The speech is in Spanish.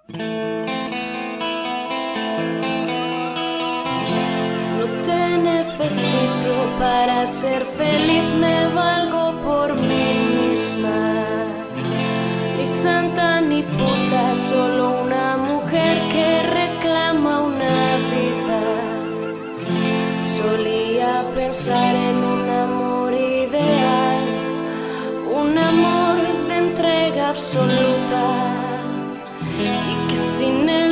No te necesito para ser feliz, me valgo por mí misma. Ni santa ni puta, solo una mujer que reclama una vida. Solía pensar en un amor ideal, un amor de entrega absoluta, y que sin él